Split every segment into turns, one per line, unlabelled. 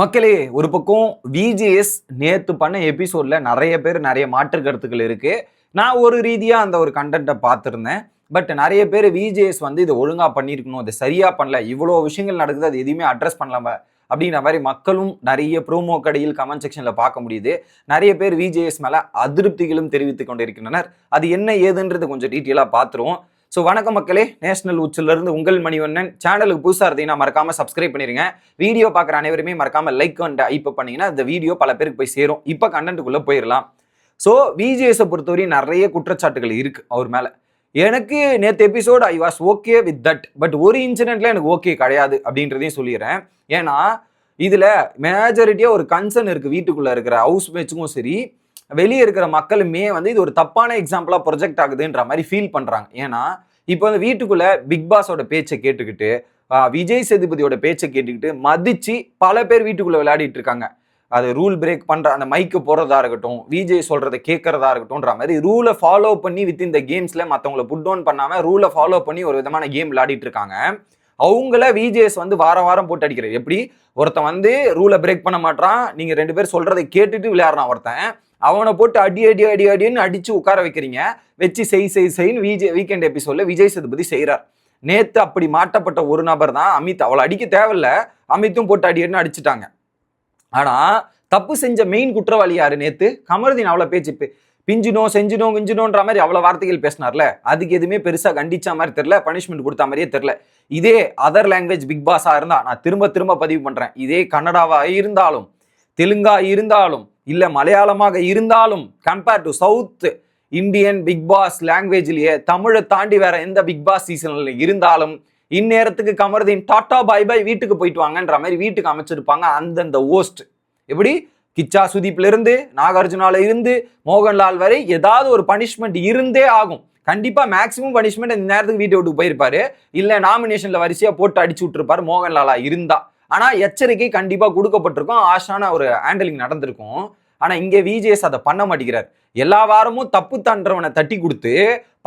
மக்களே, ஒரு பக்கம் விஜிஎஸ் நேத்து பண்ண எபிசோட்ல நிறைய பேர் நிறைய மாற்று கருத்துக்கள் இருக்கு. நான் ஒரு ரீதியா அந்த ஒரு கண்டென்ட்டை பார்த்திருந்தேன். பட் நிறைய பேர் விஜிஎஸ் வந்து இதை ஒழுங்கா பண்ணியிருக்கணும், அதை சரியா பண்ணல, இவ்வளோ விஷயங்கள் நடக்குது, அது எதுவுமே அட்ரஸ் பண்ணலாம அப்படின்ற மாதிரி மக்களும் நிறைய ப்ரோமோ கடையில் கமெண்ட் செக்ஷன்ல பார்க்க முடியுது. நிறைய பேர் விஜிஎஸ் மேல அதிருப்திகளும் தெரிவித்துக் கொண்டிருக்கின்றனர். அது என்ன ஏதுன்றது கொஞ்சம் டீட்டெயிலா பார்த்துருவோம். ஸோ வணக்கம் மக்களே, நேஷனல் உச்சிலிருந்து உங்கள் மணிவண்ணன். சேனலுக்கு புதுசாக இருந்தீங்கன்னா மறக்காம சப்ஸ்கிரைப் பண்ணிருங்க. வீடியோ பார்க்குற அனைவருமே மறக்காம லைக் அண்ட் ஹைப் பண்ணீங்கன்னா இந்த வீடியோ பல பேருக்கு போய் சேரும். இப்போ கண்டென்ட்டுக்குள்ளே போயிடலாம். ஸோ விஜிஎஸை பொறுத்தவரையும் நிறைய குற்றச்சாட்டுகள் இருக்கு அவர் மேலே. எனக்கு நேற்று episode I was okay with that, but ஒரு இன்சிடென்ட்ல எனக்கு ஓகே கிடையாது அப்படின்றதையும் சொல்லிடுறேன். ஏன்னா இதில் மேஜாரிட்டியாக ஒரு கன்சர்ன் இருக்குது. வீட்டுக்குள்ளே இருக்கிற ஹவுஸ் மேட்சுக்கும் சரி, வெளியே இருக்கிற மக்களுமே வந்து இது ஒரு தப்பான எக்ஸாம்பிளாக ப்ரொஜெக்ட் ஆகுதுன்ற மாதிரி ஃபீல் பண்ணுறாங்க. ஏன்னா இப்போ வந்து வீட்டுக்குள்ளே பிக் பாஸோட பேச்சை கேட்டுக்கிட்டு, விஜய் சேதுபதியோட பேச்சை கேட்டுக்கிட்டு மதிச்சு பல பேர் வீட்டுக்குள்ளே விளையாடிட்டு இருக்காங்க. அது ரூல் பிரேக் பண்ணுற அந்த மைக்கு போடுறதா இருக்கட்டும், விஜய் சொல்கிறத கேட்கறதா இருக்கட்டும்ன்ற மாதிரி ரூலை ஃபாலோ பண்ணி வித் இந்த கேம்ஸில் மற்றவங்களை புட் டவுன் பண்ணாமல் ரூலை ஃபாலோ பண்ணி ஒரு விதமான கேம் விளையாடிட்டு இருக்காங்க. அவங்கள விஜேஎஸ் வந்து வாரம் வாரம் போட்டு அடிக்கிறது. எப்படி ஒருத்தன் வந்து ரூலை பிரேக் பண்ண மாட்டான், நீங்கள் ரெண்டு பேர் சொல்கிறத கேட்டுட்டு விளையாடுறான் ஒருத்தன், அவனை போட்டு அடி அடி அடி அடின்னு அடிச்சு உட்கார வைக்கிறீங்க. வச்சு செய்ன்னு வீக்கெண்ட் எபிசோட்ல விஜய் சேதுபதி செய்கிறார். நேத்து அப்படி மாட்டப்பட்ட ஒரு நபர் தான் அமித். அவளை அடிக்க தேவையில்ல, அமித்தும் போட்டு அடி அடின்னு அடிச்சுட்டாங்க. ஆனா தப்பு செஞ்ச மெயின் குற்றவாளி யாரு? நேத்து கமருதீன் அவ்வளவு பேச்சு பிஞ்சினோம் செஞ்சினோம் கிஞ்சினோன்ற மாதிரி அவ்வளவு வார்த்தைகள் பேசினார்ல, அதுக்கு எதுவுமே பெருசா கண்டிச்ச மாதிரி தெரியல, பனிஷ்மெண்ட் கொடுத்த மாதிரியே தெரியல. இதே அதர் லாங்குவேஜ் பிக் பாஸா இருந்தா, நான் திரும்ப திரும்ப பதிவு பண்றேன், இதே கன்னடாவா இருந்தாலும் தெலுங்கா இருந்தாலும் இல்ல மலையாளமாக இருந்தாலும், compare to South Indian Bigg Boss லாங்குவேஜ்லயே தமிழை தாண்டி வேற எந்த பிக் பாஸ் சீசன்ல இருந்தாலும் இந்நேரத்துக்கு கமருதீன் டாட்டா பை பை வீட்டுக்கு போயிட்டு வாங்கன்ற மாதிரி வீட்டுக்கு அமைச்சிருப்பாங்க அந்தந்த ஹோஸ்ட். எப்படி கிச்சா சுதீப்ல இருந்து நாகார்ஜுனால இருந்து மோகன்லால் வரை ஏதாவது ஒரு பனிஷ்மெண்ட் இருந்தே ஆகும். கண்டிப்பா மேக்சிமம் பனிஷ்மெண்ட் இந்த நேரத்துக்கு வீட்டை விட்டு போயிருப்பாரு, இல்ல நாமினேஷன்ல வரிசையா போட்டு அடிச்சு விட்டுருப்பாரு மோகன்லாலா இருந்தா. ஆனா எச்சரிக்கை கண்டிப்பா கொடுக்கப்பட்டிருக்கும், ஆஷான ஒரு ஹேண்டலிங் நடந்திருக்கும். ஆனா இங்க விஜிஎஸ் அதை பண்ண மாட்டேங்கிறார். எல்லா வாரமும் தப்பு தண்டவனை தட்டி கொடுத்து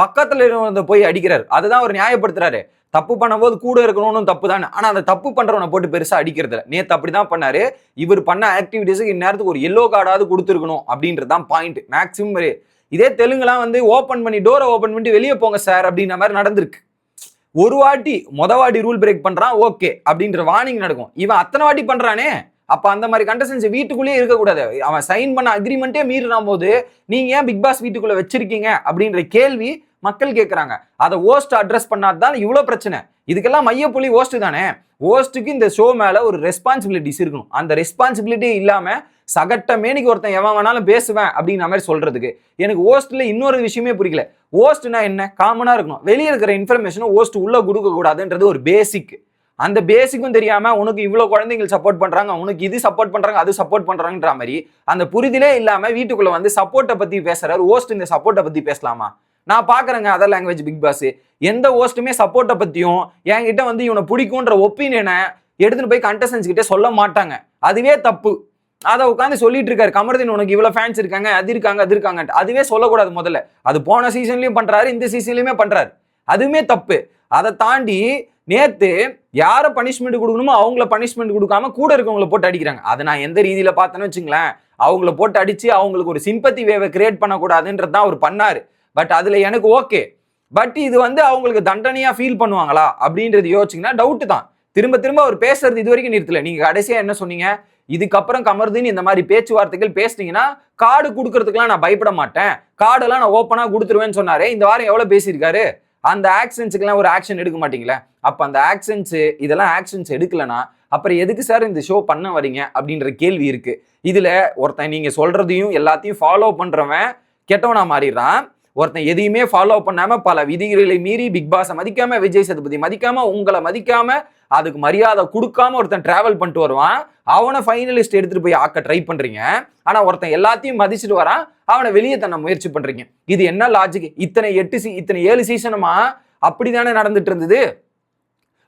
பக்கத்துல இருந்த போய் அடிக்கிறார். அதுதான் அவர் நியாயப்படுத்துறாரு. தப்பு பண்ணும்போது கூட இருக்கணும்னு தப்பு தானே, ஆனா அந்த தப்பு பண்றவனை போட்டு பெருசா அடிக்கிறது இல்லை. நேத்து அப்படிதான் பண்ணாரு. இவர் பண்ண ஆக்டிவிட்டிஸுக்கு இந்நேரத்துக்கு ஒரு எல்லோ கார்டாவது கொடுத்துருக்கணும் அப்படின்றதான் பாயிண்ட் மேக்சிமம். இதே தெலுங்குலாம் வந்து ஓப்பன் பண்ணி டோரை ஓப்பன் பண்ணி வெளியே போங்க சார் அப்படின்ற மாதிரி நடந்திருக்கு. ஒரு வாட்டி வாட்டி ரூல் பிரேக் பண்றான் ஓகே அப்படின்ற வார்னிங் நடக்கும். இவன் அத்தனை வாட்டி பண்றானே, அப்ப அந்த மாதிரி கண்டஸ்டன்ஸ் வீட்டுக்குள்ளேயே இருக்கக்கூடாது. அவன் சைன் பண்ண அக்ரிமெண்ட்டே மீறினா போது நீங்க ஏன் பிக் பாஸ் வீட்டுக்குள்ள வச்சிருக்கீங்க அப்படின்ற கேள்வி மக்கள் கேட்கறாங்க. அதை ஹோஸ்ட் அட்ரஸ் பண்ணாதான் இவ்வளவு பிரச்சனை. இதுக்கெல்லாம் மையப்புள்ளி ஹோஸ்ட் தானே. ஹோஸ்ட்டுக்கு இந்த ஷோ மேல ஒரு ரெஸ்பான்சிபிலிட்டிஸ் இருக்கணும். அந்த ரெஸ்பான்சிபிலிட்டி இல்லாம சகட்ட மேனிக்கு ஒருத்தன் எவன் வேணாலும் பேசுவேன் அப்படின்ற மாதிரி சொல்றதுக்கு எனக்கு ஹோஸ்ட்ல இன்னொரு விஷயமே புரியல. ஹோஸ்ட்னா என்ன? காமனா இருக்கணும். வெளியே இருக்கிற இன்ஃபர்மேஷன் ஹோஸ்ட் உள்ள கொடுக்க கூடாதுன்றது ஒரு பேசிக். அந்த பேசிக்கும் தெரியாம உனக்கு இவ்வளவு குழந்தைகள் சப்போர்ட் பண்றாங்க, உனக்கு இது சப்போர்ட் பண்றாங்க, அது சப்போர்ட் பண்றாங்கன்ற மாதிரி அந்த புரிதலே இல்லாம வீட்டுக்குள்ள வந்து சப்போர்ட்டை பத்தி பேசுறாரு. ஹோஸ்ட் இந்த சப்போர்ட்டை பத்தி பேசலாமா? நான் பாக்குறேங்க அதர் லாங்குவேஜ் பிக் பாஸ் எந்த ஹோஸ்ட்டுமே சப்போர்ட்டை பத்தியும் என்கிட்ட வந்து இவனை பிடிக்கும்ன்ற ஒப்பீனியனை எடுத்துட்டு போய் கண்டஸ்டன்ஸ் கிட்ட சொல்ல மாட்டாங்க. அதுவே தப்பு. அதை உட்காந்து சொல்லிட்டு இருக்காரு கமருதீன், உனக்கு இவ்வளவு ஃபேன்ஸ் இருக்காங்க, அது இருக்காங்க, அதுவே சொல்லக்கூடாது. முதல்ல அது போன சீசன்லயும் பண்றாரு, இந்த சீசன்லயுமே பண்றாரு, அதுவுமே தப்பு. அதை தாண்டி நேத்து யார பனிஷ்மெண்ட் கொடுக்கணுமோ அவங்கள பனிஷ்மெண்ட் கொடுக்காம கூட இருக்கவங்களை போட்டு அடிக்கிறாங்க. அதை நான் எந்த ரீதியில பார்த்தேன்னு வச்சுங்களேன், அவங்கள போட்டு அடிச்சு அவங்களுக்கு ஒரு சிம்பத்தி வேவை கிரியேட் பண்ணக்கூடாதுன்றது தான் அவர் பண்ணாரு. பட் அதுல எனக்கு ஓகே. பட் இது வந்து அவங்களுக்கு தண்டனையா ஃபீல் பண்ணுவாங்களா அப்படின்றது யோசிச்சிங்கன்னா டவுட் தான். திரும்ப திரும்ப அவர் பேசுறது இது வரைக்கும் நிறுத்தல. நீங்க கடைசியா என்ன சொன்னீங்க? இதுக்கப்புறம் கமருதீன் இந்த மாதிரி பேச்சுவார்த்தைகள் பேசினீங்கன்னா கார்டு கொடுக்கறதுக்குலாம் நான் பயப்பட மாட்டேன், கார்டெல்லாம் நான் ஓப்பனா கொடுத்துருவேன்னு சொன்னாரு. இந்த வாரம் எவ்வளவு பேசியிருக்காரு? அந்த ஆக்ஷன்ஸுக்கெல்லாம் ஒரு ஆக்ஷன் எடுக்க மாட்டீங்களே. அப்ப அந்த ஆக்ஷன்ஸ் இதெல்லாம் ஆக்ஷன்ஸ் எடுக்கலனா அப்புறம் எதுக்கு சார் இந்த ஷோ பண்ண வரீங்க அப்படின்ற கேள்வி இருக்கு. இதுல ஒருத்தன் நீங்க சொல்றதையும் எல்லாத்தையும் ஃபாலோ பண்றவன் கெட்டவனா மாறிடுறான். ஒருத்தன் எதையுமே ஃபாலோ பண்ணாம பல விதிகளை மீறி பிக் பாஸை மதிக்காம, விஜய் சேதுபதி மதிக்காம, உங்களை மதிக்காம, அதுக்கு மரியாதை கொடுக்காம ஒருத்தன் டிராவல் பண்ணிட்டு வருவான். அவனை ஃபைனலிஸ்ட் எடுத்துட்டு போய் ஆக்க ட்ரை பண்றீங்க. ஆனா ஒருத்தன் எல்லாத்தையும் மதிச்சுட்டு வரான், அவனை வெளியே தன்னை முயற்சி பண்றீங்க. இது என்ன லாஜிக்? இத்தனை 7 சீசனுமா அப்படிதானே நடந்துட்டு இருந்தது.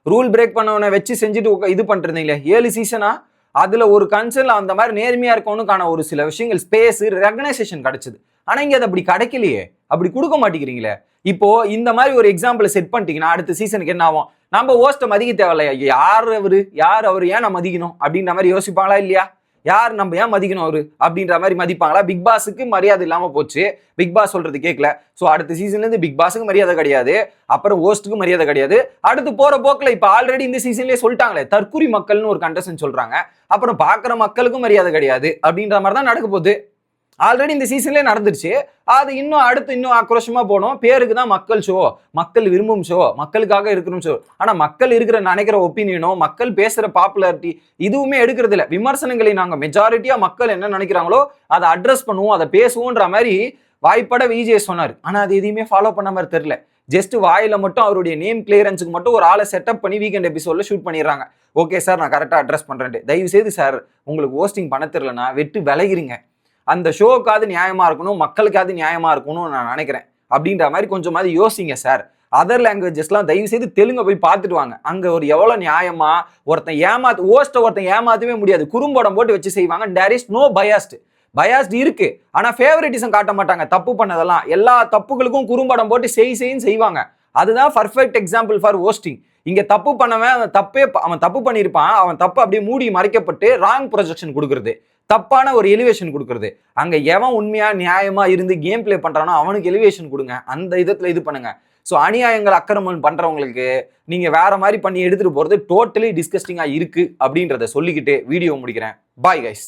ரூல் பிரேக் பண்ணவனை வச்சு செஞ்சுட்டு இது பண்றீங்களே 7 சீசனா. அதுல ஒரு கன்சர்ன்ல அந்த மாதிரி நேர்மையா இருக்கவனுக்கான ஒரு சில விஷயங்கள் ஸ்பேஸ் ரெகனைசேஷன் கிடைச்சது. ஆனா இங்க அது அப்படி கிடைக்கலையே, அப்படி கொடுக்க மாட்டேங்கிறீங்களே. இப்போ இந்த மாதிரி ஒரு எக்ஸாம்பிள் செட் பண்ணிட்டீங்கன்னா அடுத்த சீசனுக்கு என்ன ஆகும்? நம்ம ஹோஸ்ட்டை மதிக்க தேவையில்லையா? யார் அவரு ஏன் நான் மதிக்கணும் அப்படின்ற மாதிரி யோசிப்பாங்களா இல்லையா? யார் நம்ம ஏன் மதிக்கணும் அவரு அப்படின்ற மாதிரி மதிப்பாங்களா? பிக் பாஸுக்கு மரியாதை இல்லாம போச்சு, பிக் பாஸ் சொல்றது கேட்கல. ஸோ அடுத்த சீசன்ல இருந்து பிக் பாஸுக்கு மரியாதை கிடையாது, அப்புறம் ஹோஸ்ட்டுக்கு மரியாதை கிடையாது. அடுத்து போற போக்குல இப்ப ஆல்ரெடி இந்த சீசன்லயே சொல்லிட்டாங்களே, தற்குறி மக்கள்னு ஒரு கண்டஸ்டன்ட் சொல்றாங்க. அப்புறம் பாக்குற மக்களுக்கும் மரியாதை கிடையாது அப்படின்ற மாதிரி தான் நடக்க போகுது. ஆல்ரெடி இந்த சீசன்லேயே நடந்துருச்சு. அது இன்னும் ஆக்ரோஷமா போனோம். பேருக்கு தான் மக்கள் ஷோ, மக்கள் விரும்பும் ஷோ, மக்களுக்காக இருக்கணும் ஷோ. ஆனா மக்கள் நினைக்கிற ஒப்பீனியனோ, மக்கள் பேசுற பாப்புலாரிட்டி இதுவுமே எடுக்கிறது இல்லை. விமர்சனங்களை நாங்க மெஜாரிட்டியா மக்கள் என்ன நினைக்கிறாங்களோ அதை அட்ரஸ் பண்ணுவோம், அதை பேசுவோன்ற மாதிரி வாய்ப்பட விஜய் சொன்னார். ஆனா அது எதையுமே ஃபாலோ பண்ண மாதிரி தெரியல. ஜஸ்ட் வாயில மட்டும் அவருடைய நேம் கிளியரன்ஸுக்கு மட்டும் ஒரு ஆளை செட்டப் பண்ணி வீக்கெண்ட் எபிசோட்ல ஷூட் பண்ணிடுறாங்க. ஓகே சார், நான் கரெக்டாக அட்ரஸ் பண்றேன். தயவு செய்து சார், உங்களுக்கு ஹோஸ்டிங் பண்ண தெரியலனா வெட்டு விலகிருங்க. அந்த ஷோக்காவது நியாயமா இருக்கணும், மக்களுக்காவது நியாயமா இருக்கணும்னு நான் நினைக்கிறேன் அப்படின்ற மாதிரி கொஞ்சமாவது யோசிங்க சார். அதர் லாங்குவேஜஸ்லாம் தயவு செய்து தெலுங்க போய் பார்த்துட்டு வாங்க. அங்க ஒரு எவ்வளவு நியாயமா ஒருத்தன் ஏமாத்தவே முடியாது, குறும்படம் போட்டு வச்சு செய்வாங்க. தேர் இஸ் நோ பயாஸ்ட் இருக்கு, ஆனா ஃபேவரட்டிசம் காட்ட மாட்டாங்க. தப்பு பண்ணதெல்லாம் எல்லா தப்புகளுக்கும் குறும்படம் போட்டு செய்வாங்க. அதுதான் பர்ஃபெக்ட் எக்ஸாம்பிள் ஃபார் ஹோஸ்டிங். இங்க தப்பு பண்ணவன் அவன் தப்பு பண்ணியிருப்பான், அவன் தப்பு அப்படியே மூடி மறைக்கப்பட்டு ராங் ப்ரொஜெக்ஷன் கொடுக்கறது, தப்பான ஒரு எலிவேஷன் கொடுக்கறது. அங்க எவன் உண்மையா நியாயமா இருந்து கேம் பிளே பண்றானோ அவனுக்கு எலிவேஷன் கொடுங்க, அந்த விதத்துல இது பண்ணுங்க. ஸோ அநியாயங்கள் அக்கிரமம் பண்றவங்களுக்கு நீங்க வேற மாதிரி பண்ணி எடுத்துட்டு போறது டோட்டலி டிஸ்கஸ்டிங்கா இருக்கு அப்படின்றத சொல்லிக்கிட்டு வீடியோ முடிக்கிறேன். Bye guys.